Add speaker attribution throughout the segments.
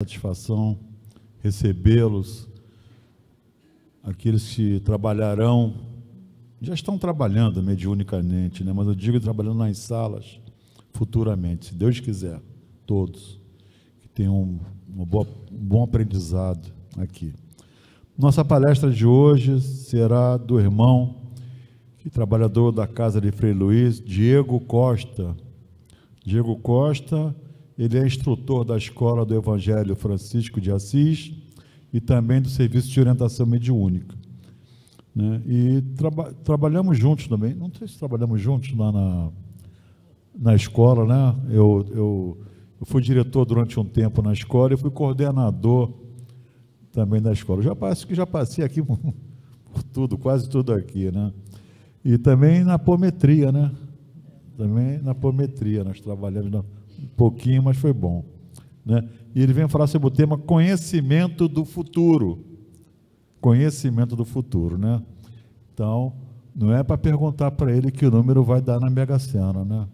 Speaker 1: Satisfação recebê-los, aqueles que trabalharão, já estão trabalhando mediunicamente, né? Mas eu digo trabalhando nas salas futuramente, se Deus quiser, todos, que tenham um bom aprendizado aqui. Nossa palestra de hoje será do irmão, que trabalhador da Casa de Frei Luís, Diego Costa. Diego Costa, ele é instrutor da Escola do Evangelho Francisco de Assis e também do Serviço de Orientação Mediúnica, né? E trabalhamos juntos também, não sei se trabalhamos juntos lá na escola, né? Eu fui diretor durante um tempo na escola e fui coordenador também da escola. Já passei aqui por tudo, quase tudo aqui, né? E também na apometria, né? Também na apometria, nós trabalhamos um pouquinho, mas foi bom, né? E ele vem falar sobre o tema conhecimento do futuro. Conhecimento do futuro, né? Então, não é para perguntar para ele que o número vai dar na Mega Sena, né?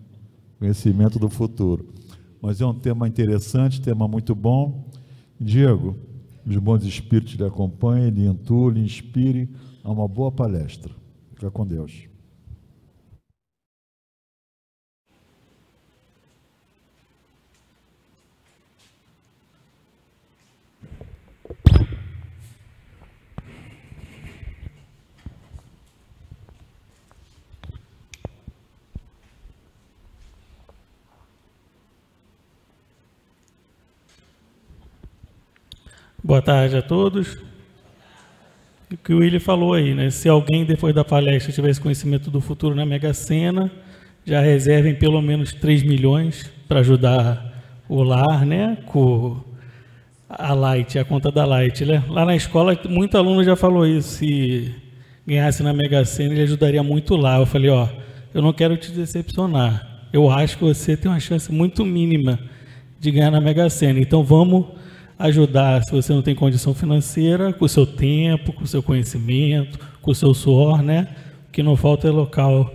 Speaker 1: Conhecimento do futuro. Mas é um tema interessante, tema muito bom. Diego, os bons espíritos lhe acompanhem, lhe intuem, lhe inspirem a uma boa palestra. Fica com Deus.
Speaker 2: Boa tarde a todos. O que o Willi falou aí, né? Se alguém depois da palestra tivesse conhecimento do futuro na Mega Sena, já reservem pelo menos 3 milhões para ajudar o lar, né? Com a Light, a conta da Light, né? Lá na escola, muito aluno já falou isso, se ganhasse na Mega Sena, ele ajudaria muito lá. Eu falei, ó, eu não quero te decepcionar, eu acho que você tem uma chance muito mínima de ganhar na Mega Sena, então vamos ajudar, se você não tem condição financeira, com o seu tempo, com o seu conhecimento, com o seu suor, né? O que não falta é local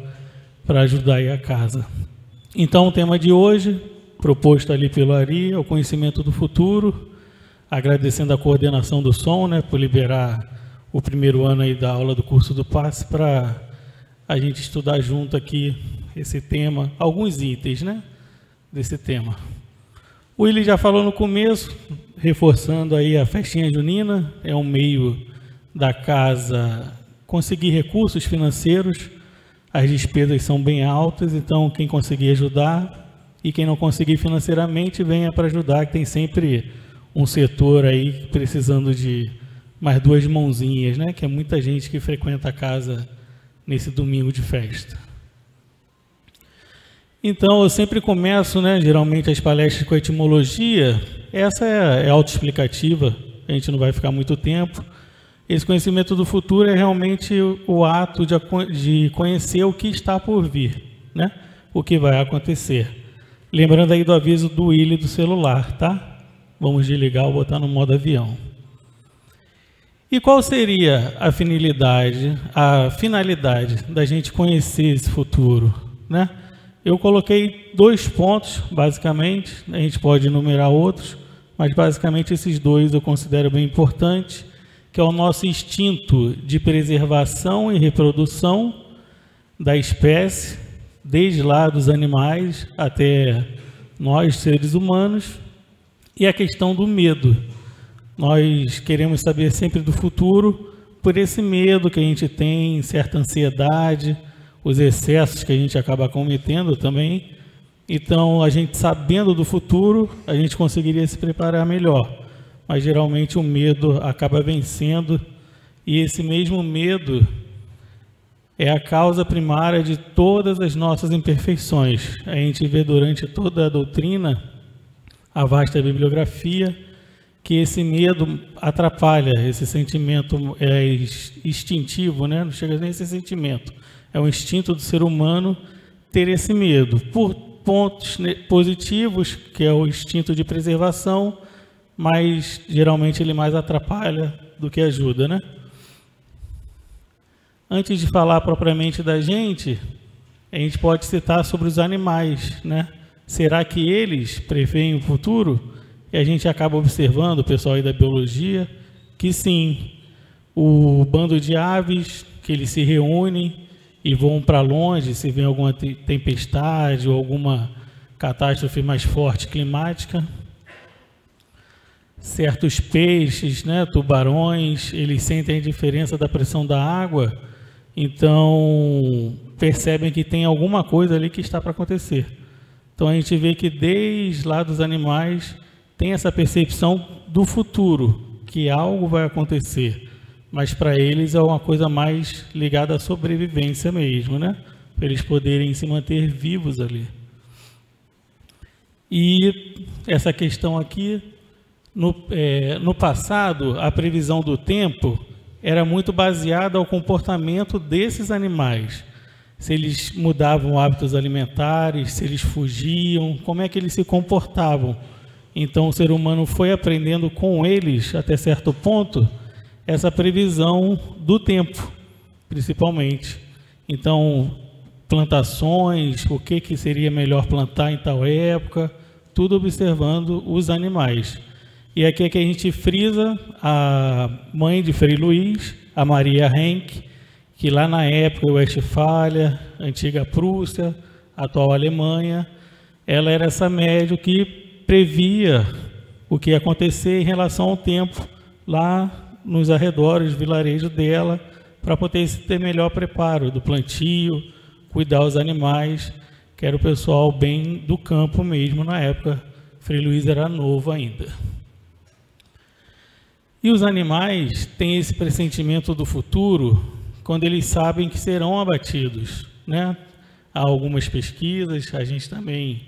Speaker 2: para ajudar aí a casa. Então, o tema de hoje, proposto ali pelo Ari, é o conhecimento do futuro, agradecendo a coordenação do som, né, por liberar o primeiro ano aí da aula do curso do passe para a gente estudar junto aqui esse tema, alguns itens, né, desse tema. O Willi já falou no começo, reforçando aí a festinha junina, é um meio da casa conseguir recursos financeiros, as despesas são bem altas, então quem conseguir ajudar e quem não conseguir financeiramente, venha para ajudar, que tem sempre um setor aí precisando de mais 2 mãozinhas, né? Que é muita gente que frequenta a casa nesse domingo de festa. Então, eu sempre começo, né, geralmente, as palestras com a etimologia. Essa é autoexplicativa, a gente não vai ficar muito tempo. Esse conhecimento do futuro é realmente o ato de conhecer o que está por vir, né? O que vai acontecer. Lembrando aí do aviso do Willi do celular, tá? Vamos desligar ou botar no modo avião. E qual seria a finalidade da gente conhecer esse futuro, né? Eu coloquei 2 pontos, basicamente, a gente pode enumerar outros, mas basicamente esses 2 eu considero bem importantes, que é o nosso instinto de preservação e reprodução da espécie, desde lá dos animais até nós, seres humanos, e a questão do medo. Nós queremos saber sempre do futuro por esse medo que a gente tem, certa ansiedade, os excessos que a gente acaba cometendo também. Então, a gente sabendo do futuro, a gente conseguiria se preparar melhor. Mas, geralmente, o medo acaba vencendo. E esse mesmo medo é a causa primária de todas as nossas imperfeições. A gente vê durante toda a doutrina, a vasta bibliografia, que esse medo atrapalha, esse sentimento é instintivo, né? Não chega nem a ser sentimento. É um instinto do ser humano ter esse medo. Por pontos positivos, que é o instinto de preservação, mas geralmente ele mais atrapalha do que ajuda, né? Antes de falar propriamente da gente, a gente pode citar sobre os animais, né? Será que eles preveem o futuro? e a gente acaba observando, o pessoal aí da biologia, que sim, o bando de aves, que eles se reúnem e vão para longe, se vem alguma tempestade ou alguma catástrofe mais forte climática. Certos peixes, né, tubarões, eles sentem a diferença da pressão da água, então percebem que tem alguma coisa ali que está para acontecer. Então a gente vê que desde lá dos animais tem essa percepção do futuro, que algo vai acontecer, mas para eles é uma coisa mais ligada à sobrevivência mesmo, né? Para eles poderem se manter vivos ali. E essa questão aqui, no passado, a previsão do tempo era muito baseada ao comportamento desses animais. Se eles mudavam hábitos alimentares, se eles fugiam, como é que eles se comportavam. Então o ser humano foi aprendendo com eles, até certo ponto, essa previsão do tempo, principalmente. Então, plantações, o que seria melhor plantar em tal época, tudo observando os animais. E aqui é que a gente frisa a mãe de Frei Luiz, a Maria Henke, que lá na época, Westfália, antiga Prússia, atual Alemanha, ela era essa médium que previa o que ia acontecer em relação ao tempo lá nos arredores do vilarejo dela, para poder ter melhor preparo do plantio, cuidar dos animais, que era o pessoal bem do campo mesmo na época. Frei Luiz era novo ainda. E os animais têm esse pressentimento do futuro quando eles sabem que serão abatidos, né? Há algumas pesquisas, a gente também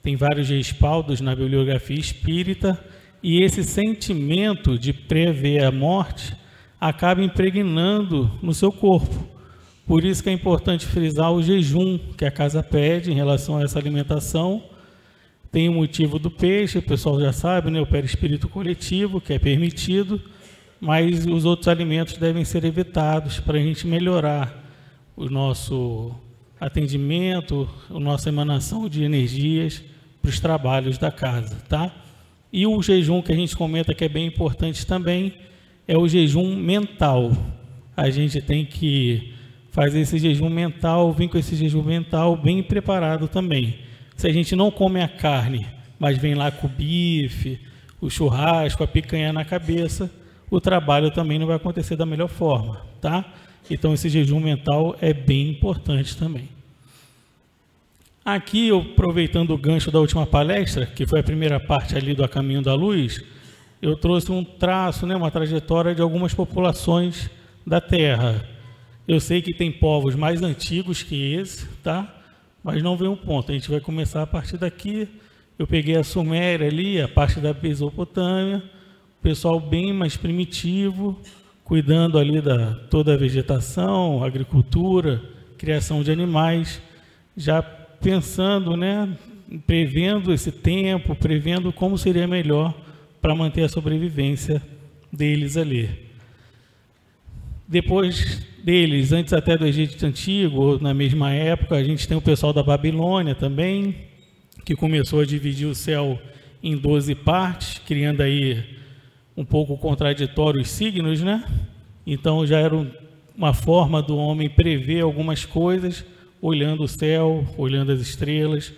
Speaker 2: tem vários respaldos na bibliografia espírita, e esse sentimento de prever a morte acaba impregnando no seu corpo. Por isso que é importante frisar o jejum que a casa pede em relação a essa alimentação. Tem o motivo do peixe, o pessoal já sabe, né? O perispírito coletivo, que é permitido, mas os outros alimentos devem ser evitados para a gente melhorar o nosso atendimento, a nossa emanação de energias para os trabalhos da casa, tá? E o jejum que a gente comenta que é bem importante também é o jejum mental. A gente tem que fazer esse jejum mental, vir com esse jejum mental bem preparado também. Se a gente não come a carne, mas vem lá com o bife, o churrasco, a picanha na cabeça, o trabalho também não vai acontecer da melhor forma, tá? Então esse jejum mental é bem importante também. Aqui, eu, aproveitando o gancho da última palestra, que foi a primeira parte ali do A Caminho da Luz, eu trouxe um traço, né, uma trajetória de algumas populações da Terra. Eu sei que tem povos mais antigos que esse, tá? Mas não vem um ponto, a gente vai começar a partir daqui. Eu peguei a Suméria ali, a parte da Mesopotâmia, pessoal bem mais primitivo, cuidando ali da toda a vegetação, agricultura, criação de animais, já pensando, né, prevendo esse tempo, prevendo como seria melhor para manter a sobrevivência deles ali. Depois deles, antes até do Egito Antigo, ou na mesma época, a gente tem o pessoal da Babilônia também, que começou a dividir o céu em 12 partes, criando aí um pouco contraditório os signos, né? Então já era uma forma do homem prever algumas coisas, olhando o céu, olhando as estrelas.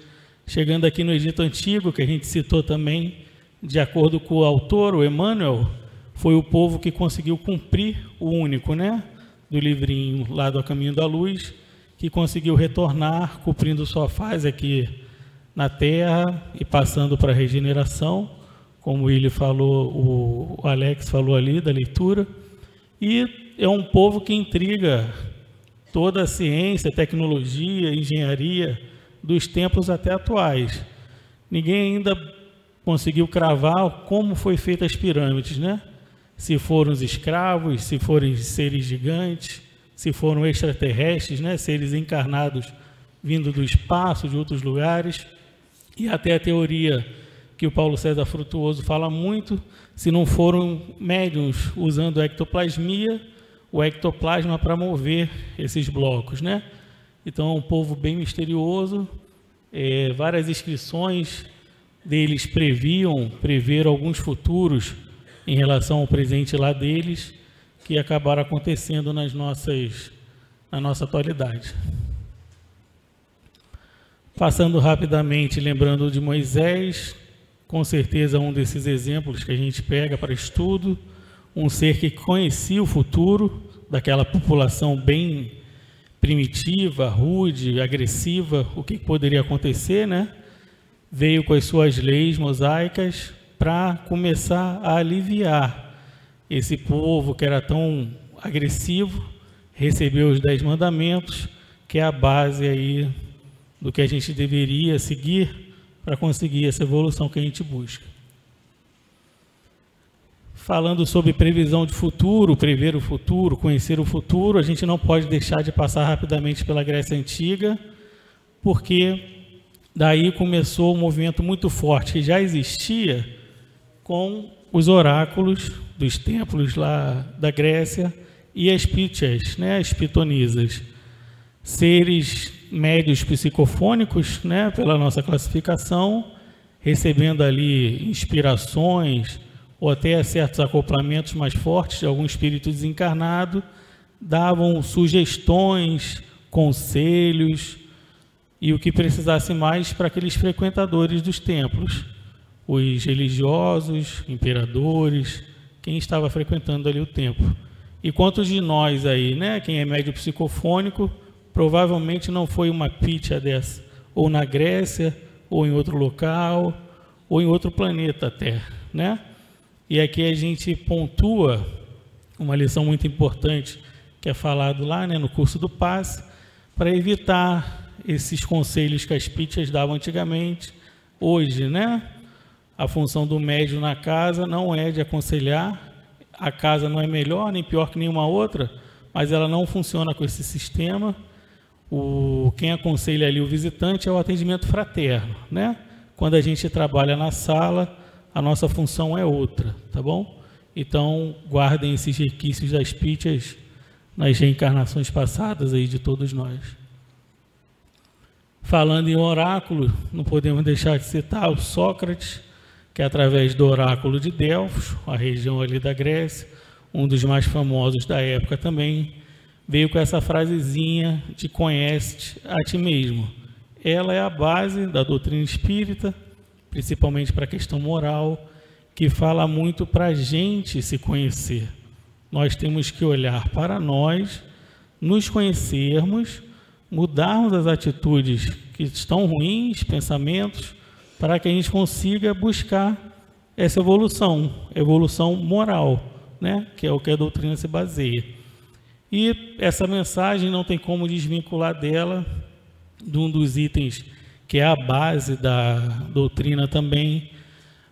Speaker 2: Chegando aqui no Egito Antigo, que a gente citou também, de acordo com o autor, o Emmanuel, foi o povo que conseguiu cumprir o único, né? Do livrinho lá do A Caminho da Luz, que conseguiu retornar, cumprindo sua fase aqui na Terra e passando para a regeneração, como ele falou, o Alex falou ali da leitura, e é um povo que intriga toda a ciência, tecnologia, engenharia dos tempos até atuais. Ninguém ainda conseguiu cravar como foi feita as pirâmides, né? Se foram os escravos, se foram seres gigantes, se foram extraterrestres, né? Seres encarnados vindo do espaço, de outros lugares, e até a teoria que o Paulo César Frutuoso fala muito, se não foram médiuns usando a ectoplasmia, o ectoplasma para mover esses blocos, né? Então é um povo bem misterioso, várias inscrições deles prever alguns futuros em relação ao presente lá deles, que acabaram acontecendo na nossa atualidade. Passando rapidamente, lembrando de Moisés, com certeza um desses exemplos que a gente pega para estudo, um ser que conhecia o futuro daquela população bem primitiva, rude, agressiva, o que poderia acontecer, né? Veio com as suas leis mosaicas para começar a aliviar esse povo que era tão agressivo, recebeu os 10 mandamentos, que é a base aí do que a gente deveria seguir para conseguir essa evolução que a gente busca. Falando sobre previsão de futuro, prever o futuro, conhecer o futuro, a gente não pode deixar de passar rapidamente pela Grécia Antiga, porque daí começou um movimento muito forte que já existia com os oráculos dos templos lá da Grécia e as pítias, né, as pitonisas, seres médios psicofônicos, né, pela nossa classificação, recebendo ali inspirações ou até certos acoplamentos mais fortes de algum espírito desencarnado, davam sugestões, conselhos e o que precisasse mais para aqueles frequentadores dos templos, os religiosos, imperadores, quem estava frequentando ali o templo. E quantos de nós aí, né, quem é médio psicofônico, provavelmente não foi uma pítia dessa, ou na Grécia, ou em outro local, ou em outro planeta até, né? E aqui a gente pontua uma lição muito importante que é falado lá, né, no curso do passe, para evitar esses conselhos que as pítias davam antigamente. Hoje, né, a função do médium na casa não é de aconselhar, a casa não é melhor nem pior que nenhuma outra, mas ela não funciona com esse sistema. Quem aconselha ali o visitante é o atendimento fraterno, né? Quando a gente trabalha na sala, a nossa função é outra, tá bom? Então, guardem esses requisitos das pítias nas reencarnações passadas aí de todos nós. Falando em oráculo, não podemos deixar de citar o Sócrates, que através do oráculo de Delfos, a região ali da Grécia, um dos mais famosos da época também, veio com essa frasezinha de conhece-te a ti mesmo. Ela é a base da doutrina espírita, principalmente para a questão moral, que fala muito para a gente se conhecer. Nós temos que olhar para nós, nos conhecermos, mudarmos as atitudes que estão ruins, pensamentos, para que a gente consiga buscar essa evolução moral, né? Que é o que a doutrina se baseia. E essa mensagem não tem como desvincular dela, de um dos itens que é a base da doutrina também,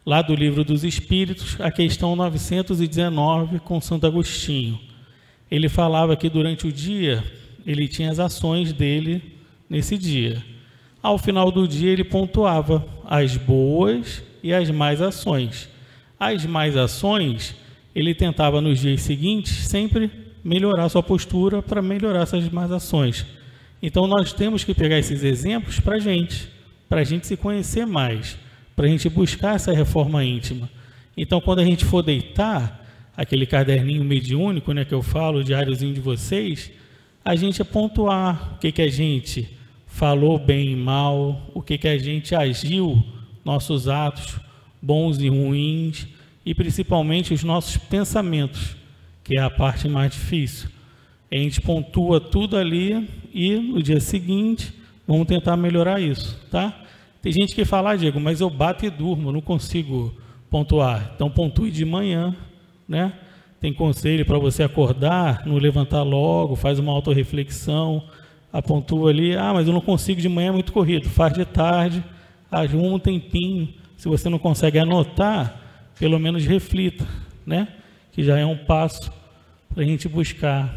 Speaker 2: lá do Livro dos Espíritos, a questão 919 com Santo Agostinho. Ele falava que durante o dia, ele tinha as ações dele nesse dia. Ao final do dia, ele pontuava as boas e as más ações. As más ações, ele tentava nos dias seguintes sempre melhorar sua postura para melhorar essas más ações. Então, nós temos que pegar esses exemplos para a gente se conhecer mais, para a gente buscar essa reforma íntima. Então, quando a gente for deitar, aquele caderninho mediúnico, né, que eu falo, o diáriozinho de vocês, a gente pontuar o que a gente falou bem e mal, o que a gente agiu, nossos atos bons e ruins, e principalmente os nossos pensamentos, que é a parte mais difícil. A gente pontua tudo ali e no dia seguinte vamos tentar melhorar isso, tá? Tem gente que fala, Diego, mas eu bato e durmo, não consigo pontuar. Então pontue de manhã, né? Tem conselho para você acordar, não levantar logo, faz uma autorreflexão, pontua ali, mas eu não consigo de manhã, é muito corrido, faz de tarde, arruma um tempinho. Se você não consegue anotar, pelo menos reflita, né? Que já é um passo para a gente buscar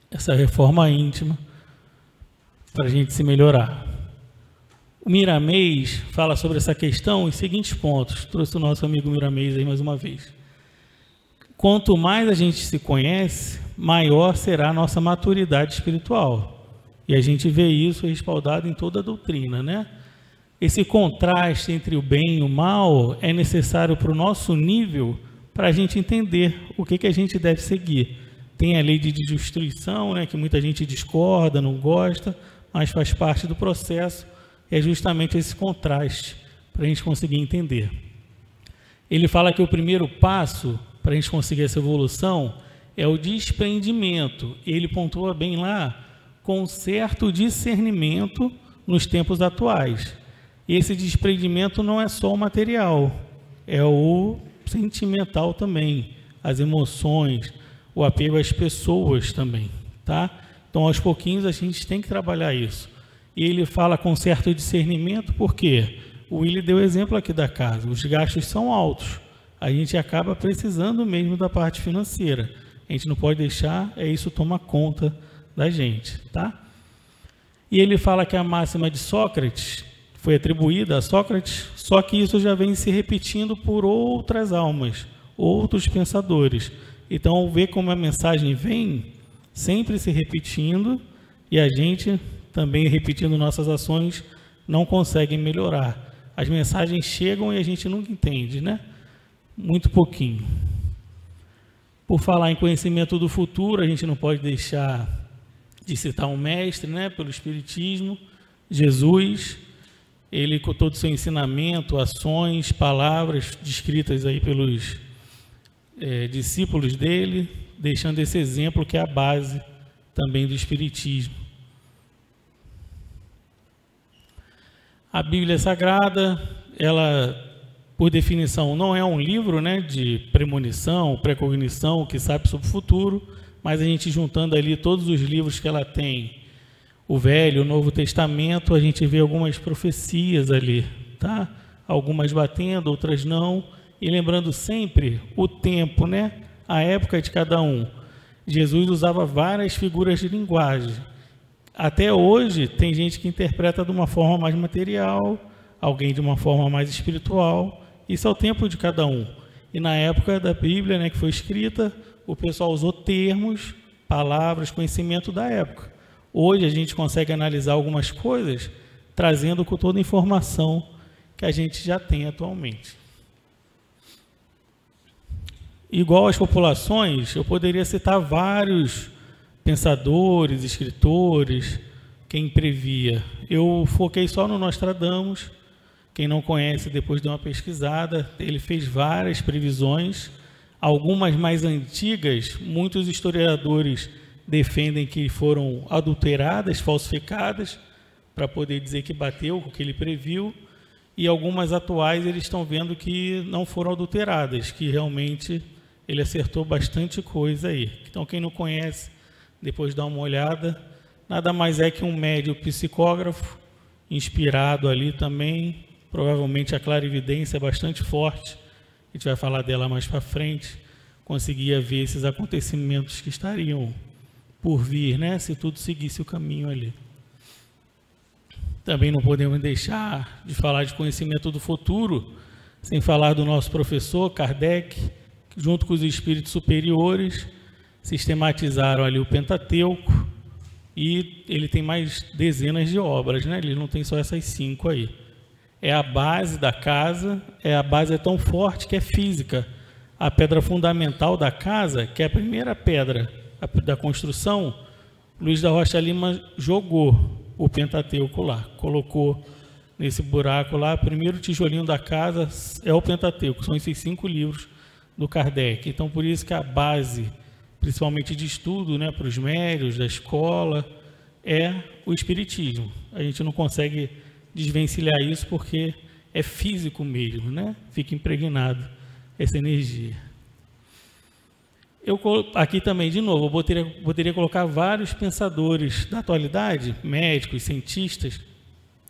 Speaker 2: essa reforma íntima, para a gente se melhorar. O Miramês fala sobre essa questão os seguintes pontos. Trouxe o nosso amigo Miramês aí mais uma vez. Quanto mais a gente se conhece, maior será a nossa maturidade espiritual. E a gente vê isso respaldado em toda a doutrina, né? Esse contraste entre o bem e o mal é necessário para o nosso nível, para a gente entender o que a gente deve seguir. Tem a lei de destruição, né, que muita gente discorda, não gosta, mas faz parte do processo. É justamente esse contraste para a gente conseguir entender. Ele fala que o primeiro passo para a gente conseguir essa evolução é o desprendimento. Ele pontua bem lá, com certo discernimento nos tempos atuais. E esse desprendimento não é só o material, é o sentimental também, as emoções, o apego às pessoas também, tá? Então, aos pouquinhos, a gente tem que trabalhar isso. E ele fala com certo discernimento, porque o Willy deu exemplo aqui da casa, os gastos são altos, a gente acaba precisando mesmo da parte financeira. A gente não pode deixar, isso toma conta da gente, tá? E ele fala que a máxima de Sócrates foi atribuída a Sócrates, só que isso já vem se repetindo por outras almas, outros pensadores. Então, vê como a mensagem vem sempre se repetindo e a gente também repetindo nossas ações não consegue melhorar. As mensagens chegam e a gente nunca entende, né? Muito pouquinho. Por falar em conhecimento do futuro, a gente não pode deixar de citar um mestre, né? Pelo Espiritismo, Jesus. Ele, com todo o seu ensinamento, ações, palavras descritas aí pelos discípulos dele, deixando esse exemplo que é a base também do Espiritismo. A Bíblia Sagrada, ela, por definição, não é um livro, né, de premonição, precognição, que sabe sobre o futuro, mas a gente juntando ali todos os livros que ela tem, o Velho, o Novo Testamento, a gente vê algumas profecias ali, tá? Algumas batendo, outras não, e lembrando sempre o tempo, né? A época de cada um. Jesus usava várias figuras de linguagem. Até hoje, tem gente que interpreta de uma forma mais material, alguém de uma forma mais espiritual. Isso é o tempo de cada um. E na época da Bíblia, né, que foi escrita, o pessoal usou termos, palavras, conhecimento da época. Hoje a gente consegue analisar algumas coisas, trazendo com toda a informação que a gente já tem atualmente. Igual às populações, eu poderia citar vários pensadores, escritores, quem previa. Eu foquei só no Nostradamus. Quem não conhece, depois dê uma pesquisada. Ele fez várias previsões, algumas mais antigas. Muitos historiadores defendem que foram adulteradas, falsificadas, para poder dizer que bateu com o que ele previu. E algumas atuais eles estão vendo que não foram adulteradas, que realmente ele acertou bastante coisa aí. Então, quem não conhece, depois dá uma olhada. Nada mais é que um médium psicógrafo, inspirado ali também. Provavelmente a clarividência é bastante forte. A gente vai falar dela mais para frente. Conseguia ver esses acontecimentos que estariam por vir, né? Se tudo seguisse o caminho ali. Também não podemos deixar de falar de conhecimento do futuro, sem falar do nosso professor Kardec, que junto com os espíritos superiores sistematizaram ali o Pentateuco, e ele tem mais dezenas de obras, né? Ele não tem só essas 5 aí. É a base da casa, a base é tão forte que é física. A pedra fundamental da casa, que é a primeira pedra da construção, Luiz da Rocha Lima jogou o Pentateuco lá, colocou nesse buraco lá, o primeiro tijolinho da casa é o Pentateuco, são esses 5 livros do Kardec. Então, por isso que a base, principalmente de estudo, né, para os médios, da escola, é o Espiritismo. A gente não consegue desvencilhar isso porque é físico mesmo, né? Fica impregnado essa energia. Eu aqui também, de novo, eu poderia colocar vários pensadores da atualidade, médicos, cientistas.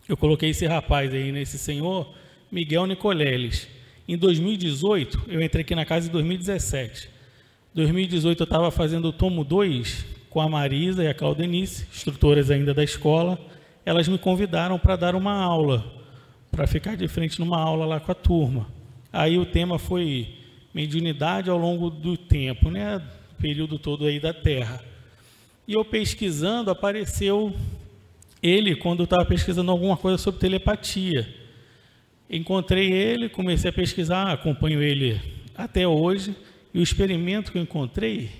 Speaker 2: Eu coloquei esse rapaz aí, nesse senhor, Miguel Nicoleles. Em 2018, eu entrei aqui na casa em 2017. Em 2018 eu estava fazendo o tomo 2 com a Marisa e a Claudenice, instrutoras ainda da escola. Elas me convidaram para dar uma aula, para ficar de frente numa aula lá com a turma. Aí o tema foi mediunidade ao longo do tempo, né? O período todo aí da Terra. E eu pesquisando, apareceu ele, quando eu estava pesquisando alguma coisa sobre telepatia, encontrei ele, comecei a pesquisar, acompanho ele até hoje, e o experimento que eu encontrei,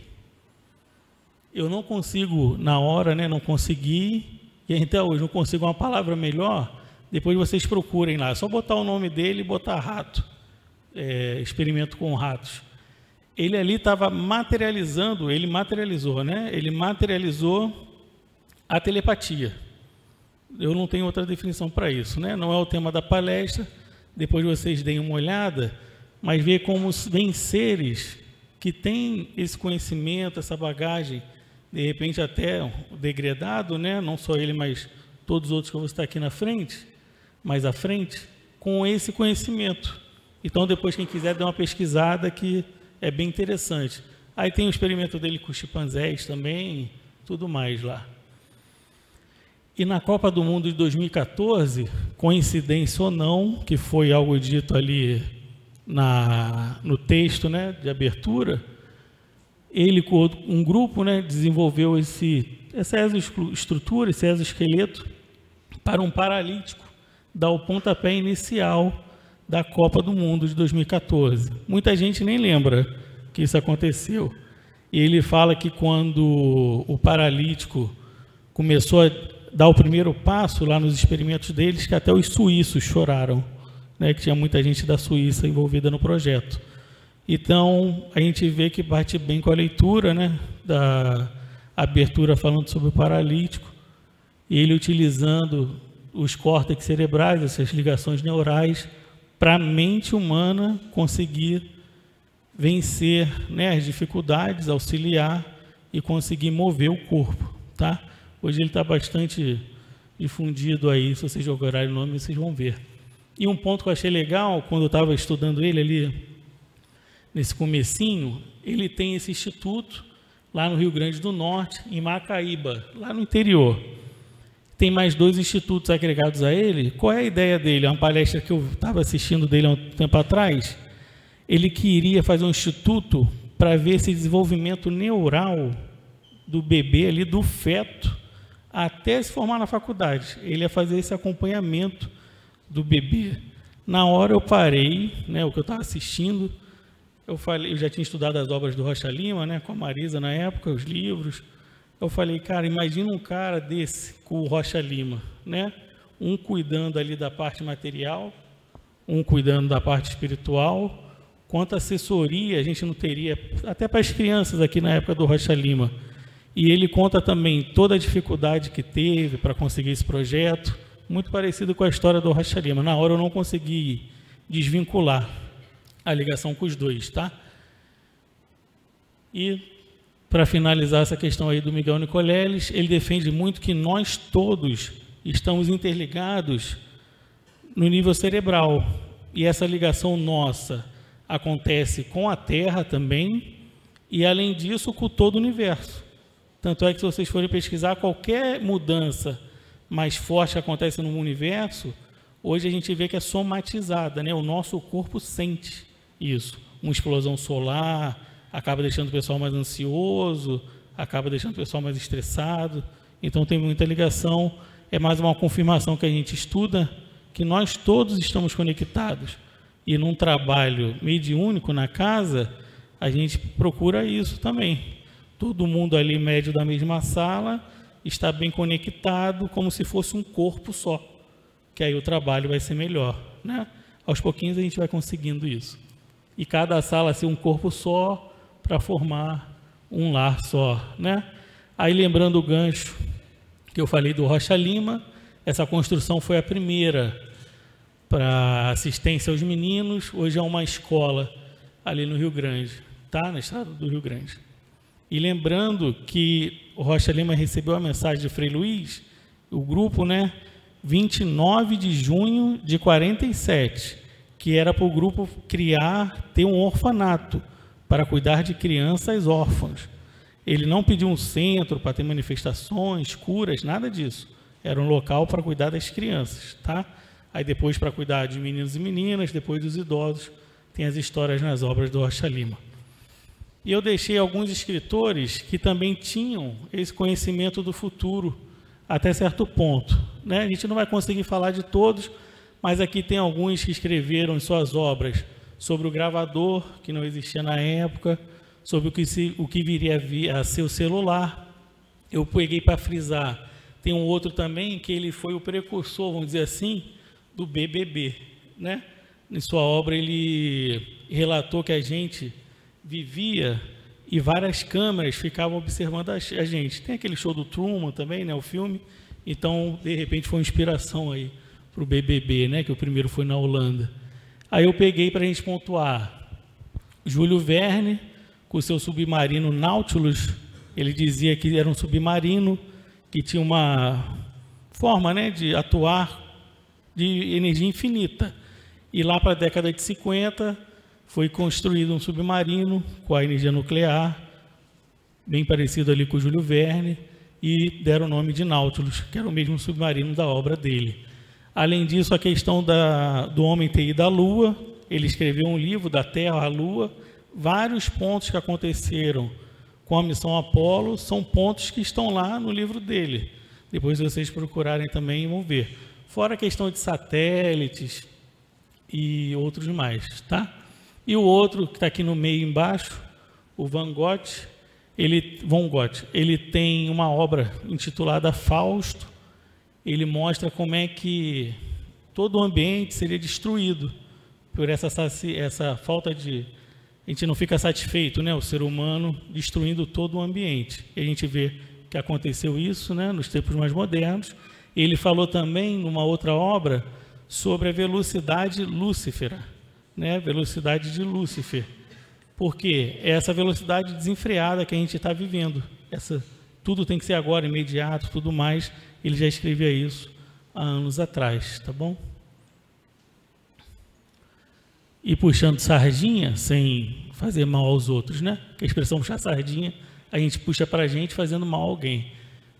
Speaker 2: eu não consigo, na hora, né, não consegui, e até hoje não consigo uma palavra melhor, depois vocês procurem lá, é só botar o nome dele e botar rato, experimento com ratos. Ele ali estava materializando, ele materializou, né? Ele materializou a telepatia. Eu não tenho outra definição para isso, né? Não é o tema da palestra, depois vocês deem uma olhada, mas ver como vem seres que têm esse conhecimento, essa bagagem, de repente até degradado, né? Não só ele, mas todos os outros que eu vou estar aqui na frente, mais à frente, com esse conhecimento. Então, depois, quem quiser, dê uma pesquisada que é bem interessante. Aí tem o experimento dele com os chimpanzés também, tudo mais lá. E na Copa do Mundo de 2014, coincidência ou não, que foi algo dito ali no texto, né, de abertura, ele com um grupo, né, desenvolveu essa estrutura, esse exoesqueleto, para um paralítico dar o pontapé inicial da Copa do Mundo de 2014. Muita gente nem lembra que isso aconteceu. E ele fala que quando o paralítico começou a dar o primeiro passo lá nos experimentos deles, que até os suíços choraram, né, que tinha muita gente da Suíça envolvida no projeto. Então, a gente vê que bate bem com a leitura, né, da abertura falando sobre o paralítico, e ele utilizando os córtex cerebrais, essas ligações neurais, para a mente humana conseguir vencer, né, as dificuldades, auxiliar e conseguir mover o corpo, tá? Hoje ele está bastante difundido aí, se vocês jogarem o nome, vocês vão ver. E um ponto que eu achei legal, quando eu estava estudando ele ali, nesse comecinho, ele tem esse instituto lá no Rio Grande do Norte, em Macaíba, lá no interior. Tem mais 2 institutos agregados a ele. Qual é a ideia dele? É uma palestra que eu estava assistindo dele há um tempo atrás. Ele queria fazer um instituto para ver esse desenvolvimento neural do bebê ali, do feto, até se formar na faculdade. Ele ia fazer esse acompanhamento do bebê. Na hora eu parei, né, o que eu estava assistindo, eu já tinha estudado as obras do Rocha Lima, né, com a Marisa na época, os livros. Eu falei, cara, imagina um cara desse com o Rocha Lima, né? Um cuidando ali da parte material, um cuidando da parte espiritual. Quanta assessoria a gente não teria, até para as crianças aqui na época do Rocha Lima. E ele conta também toda a dificuldade que teve para conseguir esse projeto, muito parecido com a história do Rocha Lima. Na hora eu não consegui desvincular a ligação com os dois, tá? E para finalizar essa questão aí do Miguel Nicoleles, ele defende muito que nós todos estamos interligados no nível cerebral. E essa ligação nossa acontece com a Terra também, e além disso com todo o universo. Tanto é que se vocês forem pesquisar, qualquer mudança mais forte que acontece no universo, hoje a gente vê que é somatizada, né? O nosso corpo sente isso. Uma explosão solar acaba deixando o pessoal mais ansioso, acaba deixando o pessoal mais estressado. Então tem muita ligação. É mais uma confirmação que a gente estuda, que nós todos estamos conectados. E num trabalho mediúnico na casa, a gente procura isso também. Todo mundo ali médio da mesma sala está bem conectado, como se fosse um corpo só, que aí o trabalho vai ser melhor, né? Aos pouquinhos a gente vai conseguindo isso. E cada sala ser um corpo só, para formar um lar só, né? Aí lembrando o gancho que eu falei do Rocha Lima, essa construção foi a primeira para assistência aos meninos. Hoje é uma escola ali no Rio Grande, tá? Na estrada do Rio Grande. E lembrando que o Rocha Lima recebeu a mensagem de Frei Luiz, o grupo, né? 29 de junho de 47, que era para o grupo ter um orfanato para cuidar de crianças órfãs. Ele não pediu um centro para ter manifestações, curas, nada disso. Era um local para cuidar das crianças, tá? Aí depois para cuidar de meninos e meninas, depois dos idosos, tem as histórias nas obras do Rocha Lima. E eu deixei alguns escritores que também tinham esse conhecimento do futuro até certo ponto, né? A gente não vai conseguir falar de todos, mas aqui tem alguns que escreveram em suas obras sobre o gravador, que não existia na época, sobre o que viria a ser o celular. Eu peguei para frisar. Tem um outro também que ele foi o precursor, vamos dizer assim, do BBB, né? Em sua obra ele relatou que a gente vivia e várias câmeras ficavam observando a gente. Tem aquele show do Truman também, né, o filme. Então, de repente, foi uma inspiração aí para o BBB, né, que o primeiro foi na Holanda. Aí eu peguei para a gente pontuar Júlio Verne, com o seu submarino Nautilus. Ele dizia que era um submarino que tinha uma forma, né, de atuar de energia infinita. E lá para a década de 50 foi construído um submarino com a energia nuclear, bem parecido ali com o Júlio Verne, e deram o nome de Nautilus, que era o mesmo submarino da obra dele. Além disso, a questão do homem ter ido à Lua, ele escreveu um livro, Da Terra à Lua. Vários pontos que aconteceram com a missão Apolo são pontos que estão lá no livro dele. Depois, se vocês procurarem também, vão ver. Fora a questão de satélites e outros mais, tá? E o outro, que está aqui no meio embaixo, o Van Gogh, ele tem uma obra intitulada Fausto. Ele mostra como é que todo o ambiente seria destruído por essa falta de... A gente não fica satisfeito, né? O ser humano destruindo todo o ambiente. E a gente vê que aconteceu isso, né, nos tempos mais modernos. Ele falou também, numa outra obra, sobre a velocidade lucífera, né? Velocidade de Lúcifer. Porque é essa velocidade desenfreada que a gente está vivendo. Tudo tem que ser agora, imediato, tudo mais. Ele já escrevia isso há anos atrás, tá bom? E puxando sardinha, sem fazer mal aos outros, né? Que a expressão puxar sardinha, a gente puxa para a gente fazendo mal a alguém.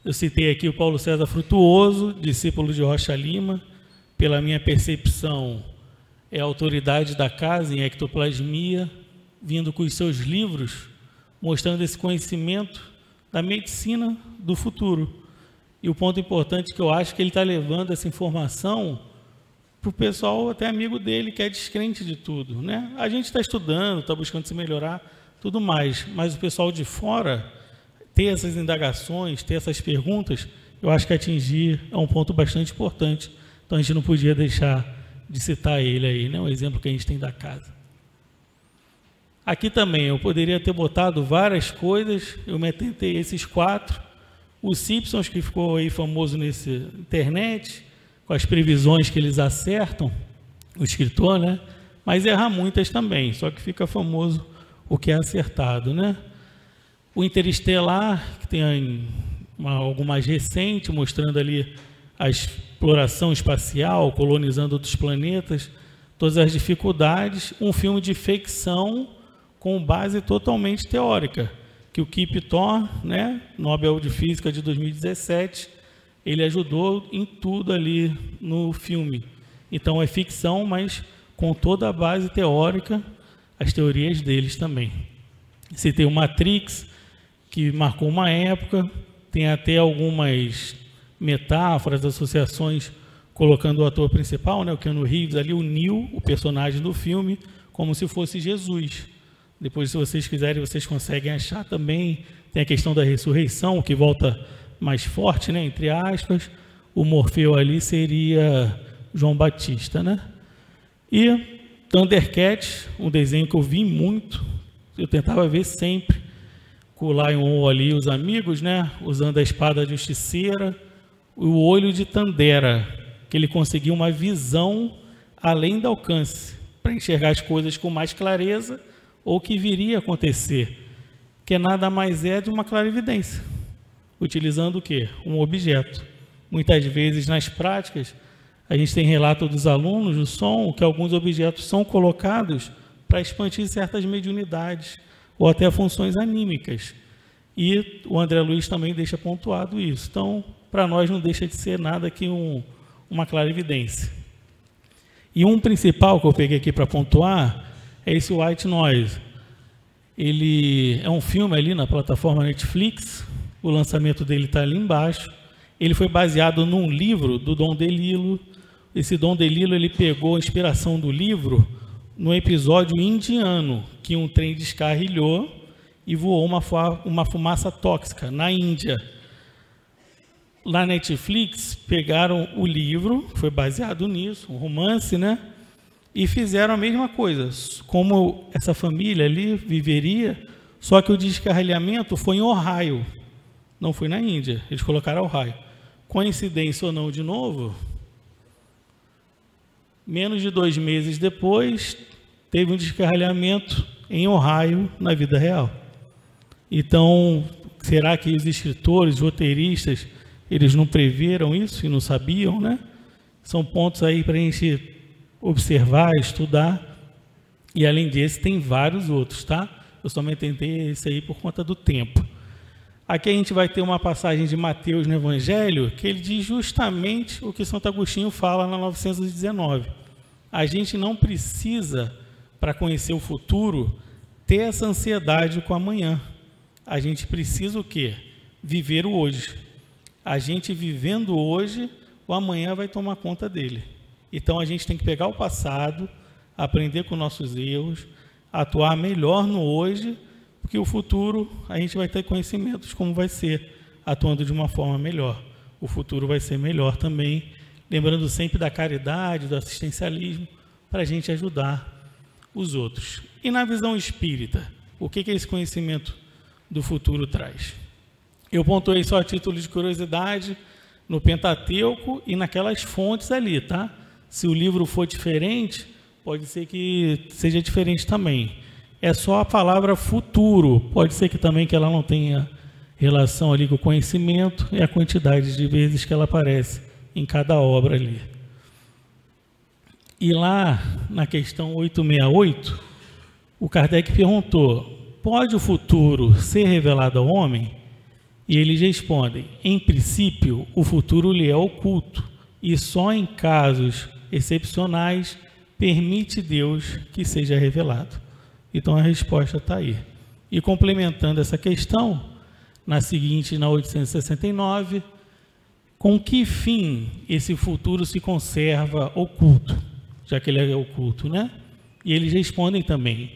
Speaker 2: Eu citei aqui o Paulo César Frutuoso, discípulo de Rocha Lima. Pela minha percepção, é a autoridade da casa em ectoplasmia, vindo com os seus livros, mostrando esse conhecimento da medicina do futuro. E o ponto importante que eu acho que ele está levando essa informação para o pessoal, até amigo dele, que é descrente de tudo, né? A gente está estudando, está buscando se melhorar, tudo mais, mas o pessoal de fora ter essas indagações, ter essas perguntas, eu acho que atingir é um ponto bastante importante. Então a gente não podia deixar de citar ele aí, né? Um exemplo que a gente tem da casa. Aqui também eu poderia ter botado várias coisas, eu me atentei a esses 4. Os Simpsons, que ficou aí famoso nessa internet, com as previsões que eles acertam, o escritor, né? Mas erra muitas também, só que fica famoso o que é acertado, né? O Interestelar, que tem algo mais recente, mostrando ali a exploração espacial, colonizando outros planetas, todas as dificuldades. Um filme de ficção com base totalmente teórica, que o Kip Thorne, né, Nobel de Física de 2017, ele ajudou em tudo ali no filme. Então é ficção, mas com toda a base teórica, as teorias deles também. Citei o Matrix, que marcou uma época, tem até algumas metáforas, associações, colocando o ator principal, né, o Keanu Reeves, ali o Neo, o personagem do filme, como se fosse Jesus. Depois, se vocês quiserem, vocês conseguem achar também. Tem a questão da ressurreição, que volta mais forte, né, entre aspas. O Morfeu ali seria João Batista, né? E Thundercats, um desenho que eu vi muito, eu tentava ver sempre, com o Lion ali, os amigos, né, usando a espada justiceira, o olho de Tandera, que ele conseguiu uma visão além do alcance, para enxergar as coisas com mais clareza, ou que viria a acontecer, que nada mais é de uma clarividência, utilizando o quê? Um objeto. Muitas vezes, nas práticas, a gente tem relato dos alunos do som, que alguns objetos são colocados para expandir certas mediunidades, ou até funções anímicas. E o André Luiz também deixa pontuado isso. Então, para nós não deixa de ser nada que uma clarividência. E um principal que eu peguei aqui para pontuar é esse White Noise. Ele é um filme ali na plataforma Netflix, o lançamento dele está ali embaixo. ele foi baseado num livro do Dom DeLillo. Esse Dom DeLillo, ele pegou a inspiração do livro no episódio indiano, que um trem descarrilhou e voou uma fumaça tóxica na Índia. Lá na Netflix, pegaram o livro, foi baseado nisso, um romance, né? E fizeram a mesma coisa, como essa família ali viveria, só que o descarrilhamento foi em Ohio, não foi na Índia, eles colocaram Ohio. Coincidência ou não, de novo, menos de 2 meses depois, teve um descarrilhamento em Ohio, na vida real. Então, será que os escritores, os roteiristas, eles não preveram isso e não sabiam, né? São pontos aí para a gente observar, estudar, e além desse tem vários outros, tá? Eu somente tentei esse aí por conta do tempo. Aqui a gente vai ter uma passagem de Mateus no Evangelho, que ele diz justamente o que Santo Agostinho fala na 919. A gente não precisa, para conhecer o futuro, ter essa ansiedade com amanhã. A gente precisa o quê? Viver o hoje. A gente vivendo hoje, o amanhã vai tomar conta dele. Então a gente tem que pegar o passado, aprender com nossos erros, atuar melhor no hoje, porque o futuro a gente vai ter conhecimentos como vai ser, atuando de uma forma melhor. O futuro vai ser melhor também, lembrando sempre da caridade, do assistencialismo, para a gente ajudar os outros. E na visão espírita, o que esse conhecimento do futuro traz? Eu pontuei só a título de curiosidade no Pentateuco e naquelas fontes ali, tá? Se o livro for diferente, pode ser que seja diferente também. É só a palavra futuro, pode ser que também que ela não tenha relação ali com o conhecimento e a quantidade de vezes que ela aparece em cada obra ali. E lá, na questão 868, o Kardec perguntou: pode o futuro ser revelado ao homem? E eles respondem: em princípio, o futuro lhe é oculto, e só em casos excepcionais permite Deus que seja revelado. Então a resposta está aí. E complementando essa questão, na 869, com que fim esse futuro se conserva oculto, já que ele é oculto, né? E eles respondem também: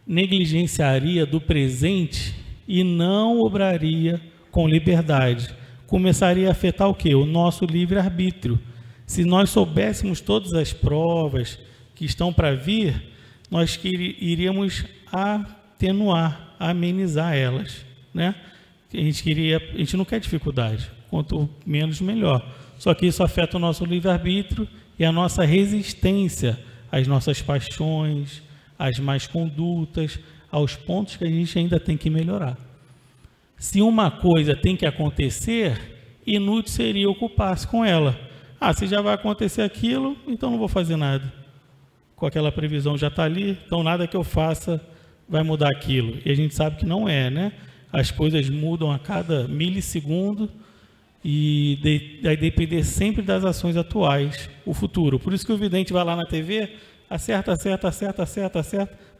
Speaker 2: negligenciaria do presente e não obraria com liberdade. Começaria a afetar o quê? O nosso livre-arbítrio. Se nós soubéssemos todas as provas que estão para vir, nós iríamos atenuar, amenizar elas, né? A gente não quer dificuldade, quanto menos melhor. Só que isso afeta o nosso livre-arbítrio e a nossa resistência às nossas paixões, às más condutas, aos pontos que a gente ainda tem que melhorar. Se uma coisa tem que acontecer, inútil seria ocupar-se com ela. Se já vai acontecer aquilo, então não vou fazer nada. Com aquela previsão já está ali, então nada que eu faça vai mudar aquilo. E a gente sabe que não é, né? As coisas mudam a cada milissegundo e vai depender sempre das ações atuais, o futuro. Por isso que o vidente vai lá na TV, acerta,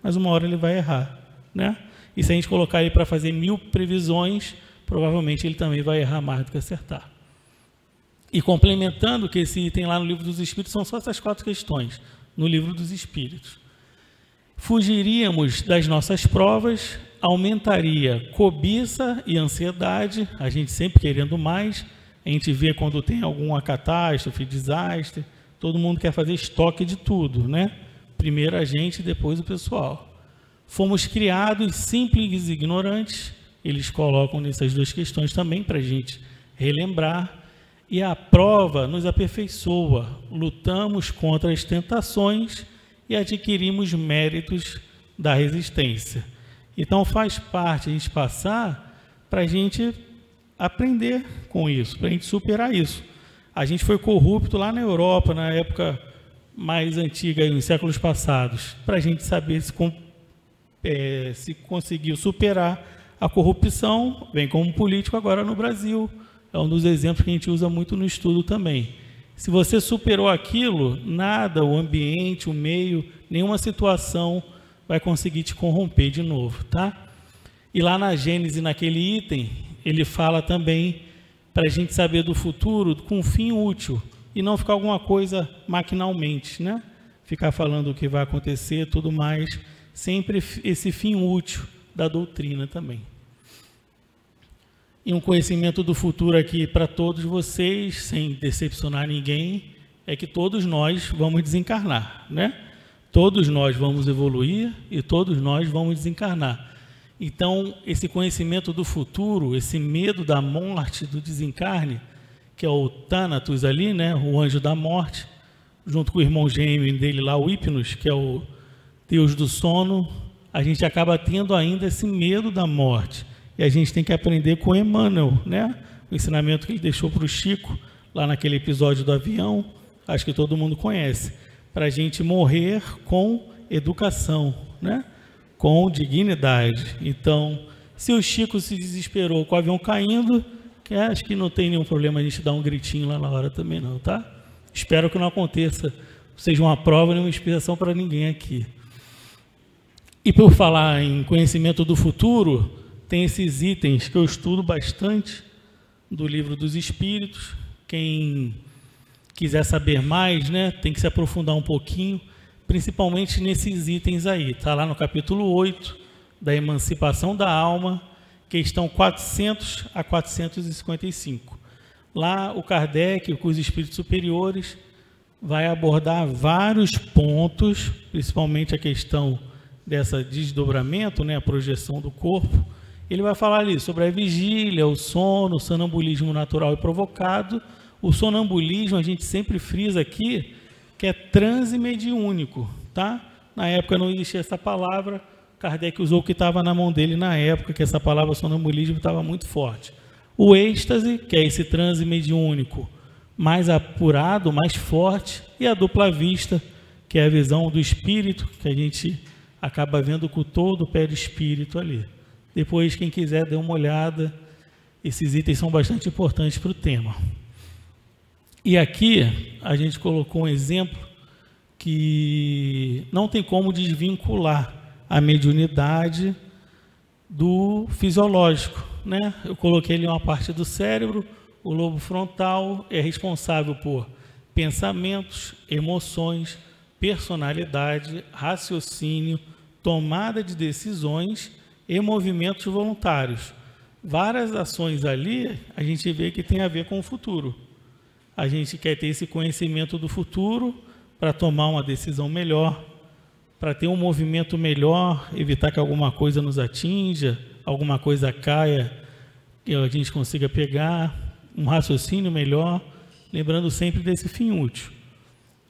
Speaker 2: mas uma hora ele vai errar, né? E se a gente colocar ele para fazer 1000 previsões, provavelmente ele também vai errar mais do que acertar. E complementando que esse item lá no Livro dos Espíritos, são só essas 4 questões. No Livro dos Espíritos. Fugiríamos das nossas provas, aumentaria cobiça e ansiedade, a gente sempre querendo mais, a gente vê quando tem alguma catástrofe, desastre, todo mundo quer fazer estoque de tudo, né? Primeiro a gente, depois o pessoal. Fomos criados simples e ignorantes, eles colocam nessas 2 questões também para a gente relembrar. E a prova nos aperfeiçoa, lutamos contra as tentações e adquirimos méritos da resistência. Então faz parte a gente passar para a gente aprender com isso, para a gente superar isso. A gente foi corrupto lá na Europa, na época mais antiga, nos séculos passados, para a gente saber se conseguiu superar a corrupção, bem como político agora no Brasil. É um dos exemplos que a gente usa muito no estudo também. Se você superou aquilo, nada, o ambiente, o meio, nenhuma situação vai conseguir te corromper de novo, tá? E lá na Gênesis, naquele item, ele fala também para a gente saber do futuro com um fim útil e não ficar alguma coisa maquinalmente, né? Ficar falando o que vai acontecer, tudo mais, sempre esse fim útil da doutrina também. E um conhecimento do futuro aqui para todos vocês, sem decepcionar ninguém, é que todos nós vamos desencarnar, né? Todos nós vamos evoluir e todos nós vamos desencarnar. Então, esse conhecimento do futuro, esse medo da morte, do desencarne, que é o Thanatos ali, né? O anjo da morte, junto com o irmão gêmeo dele lá, o Hipnos, que é o deus do sono, a gente acaba tendo ainda esse medo da morte. E a gente tem que aprender com Emmanuel, né? O ensinamento que ele deixou para o Chico, lá naquele episódio do avião, acho que todo mundo conhece, para a gente morrer com educação, né? Com dignidade. Então, se o Chico se desesperou com o avião caindo, que acho que não tem nenhum problema a gente dar um gritinho lá na hora também não, tá? Espero que não aconteça, seja uma prova nem uma inspiração para ninguém aqui. E por falar em conhecimento do futuro, tem esses itens que eu estudo bastante do Livro dos Espíritos. Quem quiser saber mais, né, tem que se aprofundar um pouquinho, principalmente nesses itens aí. Está lá no capítulo 8, da Emancipação da Alma, questão 400 a 455. Lá o Kardec, com os espíritos superiores, vai abordar vários pontos, principalmente a questão dessa desdobramento, né, a projeção do corpo. Ele vai falar ali sobre a vigília, o sono, o sonambulismo natural e provocado. O sonambulismo, a gente sempre frisa aqui, que é transe mediúnico, tá? Na época não existia essa palavra, Kardec usou o que estava na mão dele na época, que essa palavra sonambulismo estava muito forte. O êxtase, que é esse transe mediúnico mais apurado, mais forte, e a dupla vista, que é a visão do espírito, que a gente acaba vendo com todo o perispírito ali. Depois, quem quiser, dê uma olhada. Esses itens são bastante importantes para o tema. E aqui, a gente colocou um exemplo que não tem como desvincular a mediunidade do fisiológico, né? Eu coloquei ali uma parte do cérebro, o lobo frontal é responsável por pensamentos, emoções, personalidade, raciocínio, tomada de decisões e movimentos voluntários. Várias ações ali a gente vê que tem a ver com o futuro. A gente quer ter esse conhecimento do futuro para tomar uma decisão melhor, para ter um movimento melhor, evitar que alguma coisa nos atinja, alguma coisa caia e a gente consiga pegar, um raciocínio melhor, lembrando sempre desse fim útil.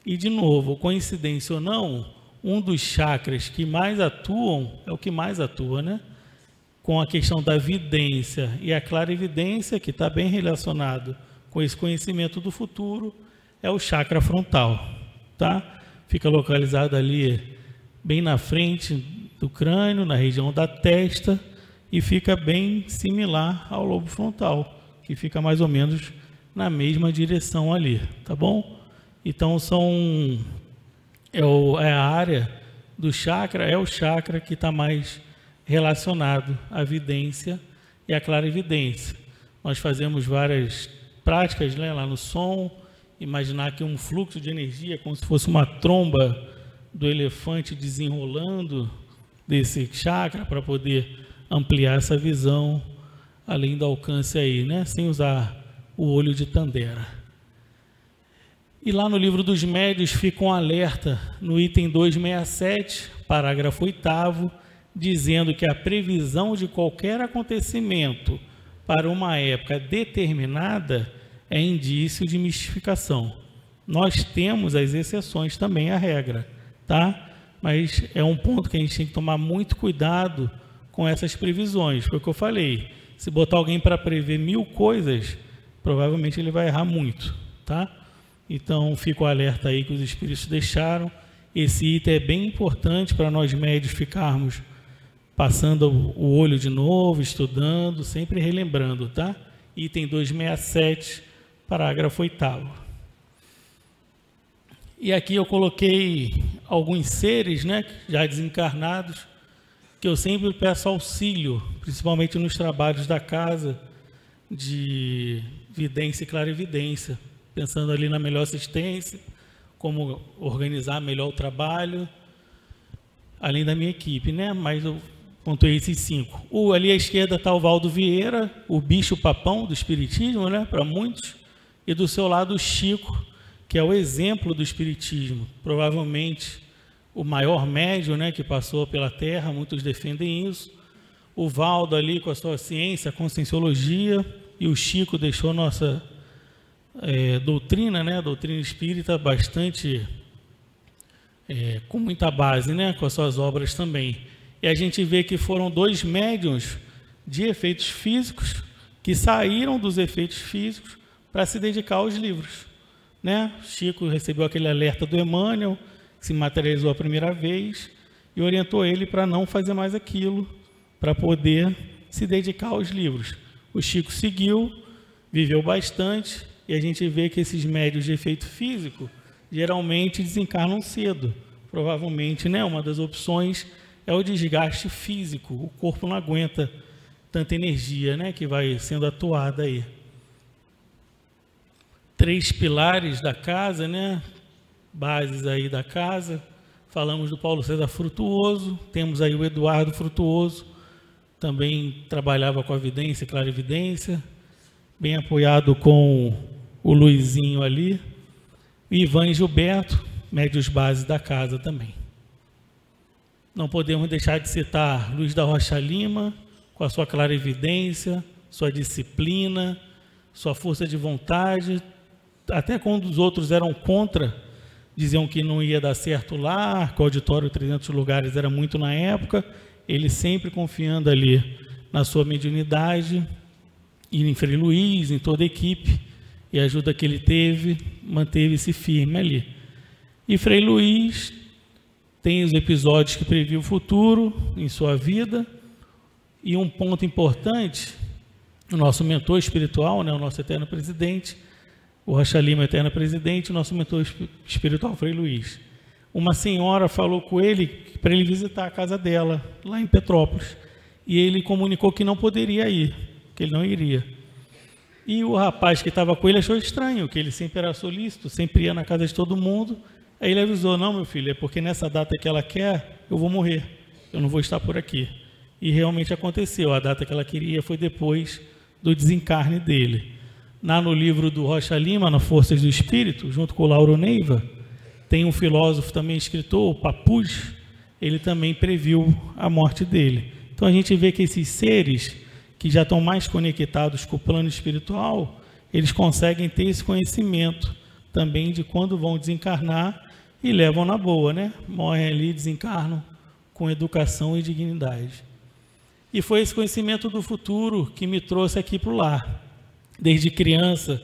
Speaker 2: E, de novo, coincidência ou não, um dos chakras que mais atuam, é o que mais atua, né? Com a questão da vidência e a clarividência, que está bem relacionado com esse conhecimento do futuro, é o chakra frontal, tá? Fica localizado ali bem na frente do crânio, na região da testa, e fica bem similar ao lobo frontal, que fica mais ou menos na mesma direção ali, tá bom? Então, é a área do chakra, é o chakra que está mais relacionado à vidência e à clarividência. Nós fazemos várias práticas, né, lá no som, imaginar que um fluxo de energia, como se fosse uma tromba do elefante desenrolando desse chakra para poder ampliar essa visão, além do alcance aí, né, sem usar o olho de Tandera. E lá no Livro dos Médiuns fica um alerta no item 267, parágrafo 8º, dizendo que a previsão de qualquer acontecimento para uma época determinada é indício de mistificação. Nós temos as exceções também à regra, tá? Mas é um ponto que a gente tem que tomar muito cuidado com essas previsões. Foi o que eu falei. Se botar alguém para prever 1000 coisas, provavelmente ele vai errar muito, tá? Então, fica o alerta aí que os espíritos deixaram. Esse item é bem importante para nós médios ficarmos passando o olho de novo, estudando, sempre relembrando, tá? Item 267, parágrafo 8º. E aqui eu coloquei alguns seres, né, já desencarnados, que eu sempre peço auxílio, principalmente nos trabalhos da casa, de vidência e clarividência, pensando ali na melhor assistência, como organizar melhor o trabalho, além da minha equipe, né? Mas eu pontuei esses 5. Ali à esquerda está o Valdo Vieira, o bicho-papão do espiritismo, né? Para muitos, e do seu lado o Chico, que é o exemplo do espiritismo, provavelmente o maior médium, né, que passou pela Terra, muitos defendem isso. O Valdo ali com a sua ciência, a conscienciologia, e o Chico deixou nossa doutrina, né, a doutrina espírita bastante, com muita base, né, com as suas obras também. E a gente vê que foram 2 médiuns de efeitos físicos que saíram dos efeitos físicos para se dedicar aos livros, né? Chico recebeu aquele alerta do Emmanuel, que se materializou a primeira vez, e orientou ele para não fazer mais aquilo, para poder se dedicar aos livros. O Chico seguiu, viveu bastante, e a gente vê que esses médiuns de efeito físico geralmente desencarnam cedo. Provavelmente, né, uma das opções é o desgaste físico, o corpo não aguenta tanta energia, né, que vai sendo atuada aí. 3 pilares da casa, né, bases aí da casa. Falamos do Paulo César Frutuoso, temos aí o Eduardo Frutuoso, também trabalhava com a vidência e clarividência, bem apoiado com o Luizinho ali, e Ivan e Gilberto, médios bases da casa também. Não podemos deixar de citar Luiz da Rocha Lima, com a sua clarividência, sua disciplina, sua força de vontade, até quando os outros eram contra, diziam que não ia dar certo lá, que o auditório 300 lugares era muito na época, ele sempre confiando ali na sua mediunidade, e em Frei Luiz, em toda a equipe, e a ajuda que ele teve, manteve-se firme ali. E Frei Luiz tem os episódios que previu o futuro em sua vida, e um ponto importante, o nosso mentor espiritual, né, o nosso eterno presidente, o Rocha Lima, eterno presidente, o nosso mentor espiritual, Frei Luiz. Uma senhora falou com ele para ele visitar a casa dela, lá em Petrópolis, e ele comunicou que não poderia ir, que ele não iria. E o rapaz que estava com ele achou estranho, que ele sempre era solícito, sempre ia na casa de todo mundo. Aí ele avisou: não, meu filho, é porque nessa data que ela quer, eu vou morrer, eu não vou estar por aqui. E realmente aconteceu, a data que ela queria foi depois do desencarne dele. No livro do Rocha Lima, na Forças do Espírito, junto com o Lauro Neiva, tem um filósofo também, escritor, o Papus, ele também previu a morte dele. Então a gente vê que esses seres que já estão mais conectados com o plano espiritual, eles conseguem ter esse conhecimento também de quando vão desencarnar e levam na boa, né? Morrem ali, desencarnam com educação e dignidade. E foi esse conhecimento do futuro que me trouxe aqui para o lar. Desde criança,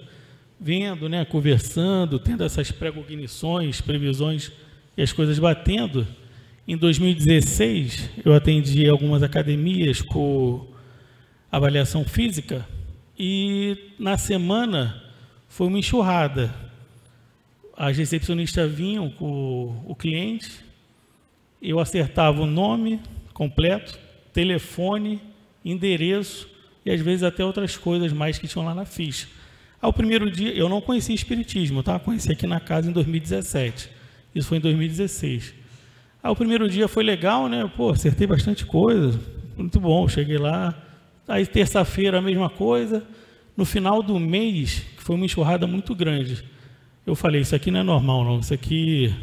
Speaker 2: vendo, né, conversando, tendo essas precognições, previsões e as coisas batendo. Em 2016, eu atendi algumas academias com avaliação física e na semana foi uma enxurrada. As recepcionistas vinham com o cliente, eu acertava o nome completo, telefone, endereço, e às vezes até outras coisas mais que tinham lá na ficha. Ao primeiro dia, eu não conhecia espiritismo, tá? Conheci aqui na casa em 2017. Isso foi em 2016. O primeiro dia foi legal, né? Pô, acertei bastante coisa, muito bom, cheguei lá. Aí terça-feira a mesma coisa. No final do mês, que foi uma enxurrada muito grande, eu falei: isso aqui não é normal, não. Isso aqui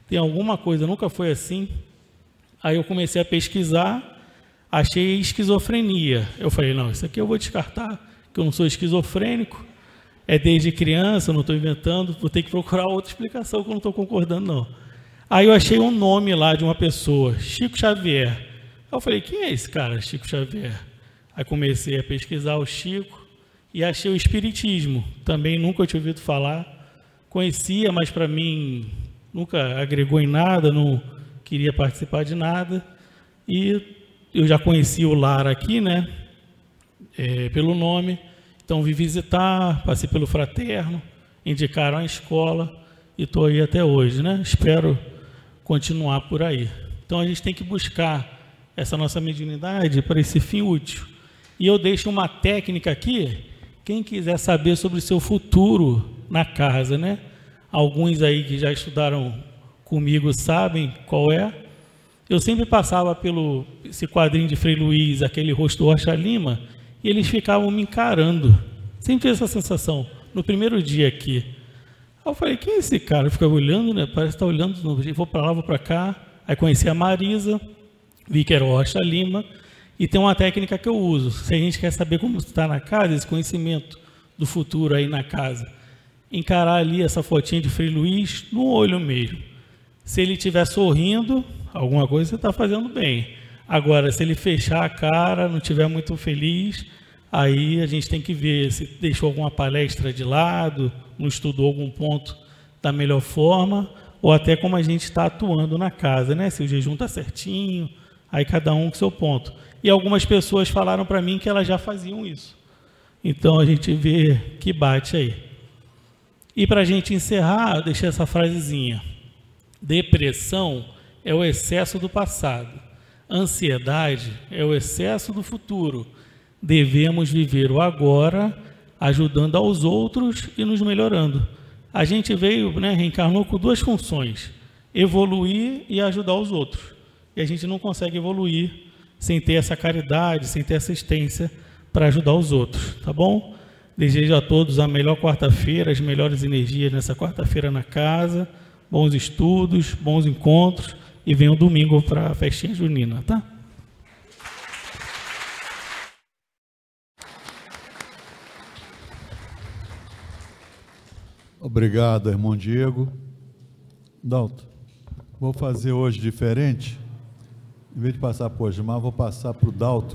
Speaker 2: tem alguma coisa, nunca foi assim. Aí eu comecei a pesquisar. Achei esquizofrenia. Eu falei: não, isso aqui eu vou descartar, que eu não sou esquizofrênico, é desde criança, eu não estou inventando, vou ter que procurar outra explicação que eu não estou concordando, não. Aí eu achei um nome lá de uma pessoa, Chico Xavier. Aí eu falei: quem é esse cara, Chico Xavier? Aí comecei a pesquisar o Chico e achei o espiritismo. Também nunca tinha ouvido falar, conhecia, mas para mim nunca agregou em nada, não queria participar de nada. E eu já conheci o lar aqui, né, pelo nome, então vim visitar, passei pelo fraterno, indicaram a escola e estou aí até hoje, né? Espero continuar por aí. Então a gente tem que buscar essa nossa mediunidade para esse fim útil. E eu deixo uma técnica aqui, quem quiser saber sobre o seu futuro na casa, né? Alguns aí que já estudaram comigo sabem qual é. Eu sempre passava pelo esse quadrinho de Frei Luiz, aquele rosto Rocha Lima, e eles ficavam me encarando. Sempre tive essa sensação, no primeiro dia aqui. Aí eu falei, quem é esse cara? Eu ficava olhando, né? Parece que está olhando de novo. Vou para lá, vou para cá. Aí conheci a Marisa, vi que era o Rocha Lima, e tem uma técnica que eu uso. Se a gente quer saber como está na casa, esse conhecimento do futuro aí na casa, encarar ali essa fotinha de Frei Luiz no olho mesmo. Se ele estiver sorrindo, alguma coisa você está fazendo bem. Agora, se ele fechar a cara, não estiver muito feliz, aí a gente tem que ver se deixou alguma palestra de lado, não estudou algum ponto da melhor forma, ou até como a gente está atuando na casa, né? Se o jejum está certinho, aí cada um com seu ponto. E algumas pessoas falaram para mim que elas já faziam isso. Então a gente vê que bate aí. E para a gente encerrar, eu deixei essa frasezinha. Depressão é o excesso do passado. Ansiedade é o excesso do futuro. Devemos viver o agora, ajudando aos outros e nos melhorando. A gente veio, né, reencarnou com duas funções: evoluir e ajudar os outros. E a gente não consegue evoluir sem ter essa caridade, sem ter assistência para ajudar os outros, tá bom? Desejo a todos a melhor quarta-feira, as melhores energias nessa quarta-feira na casa, bons estudos, bons encontros, e venham domingo para a festinha junina, tá?
Speaker 1: Obrigado, irmão Diego. Dalton, vou fazer hoje diferente. Em vez de passar para o Osmar, vou passar para o Dalton.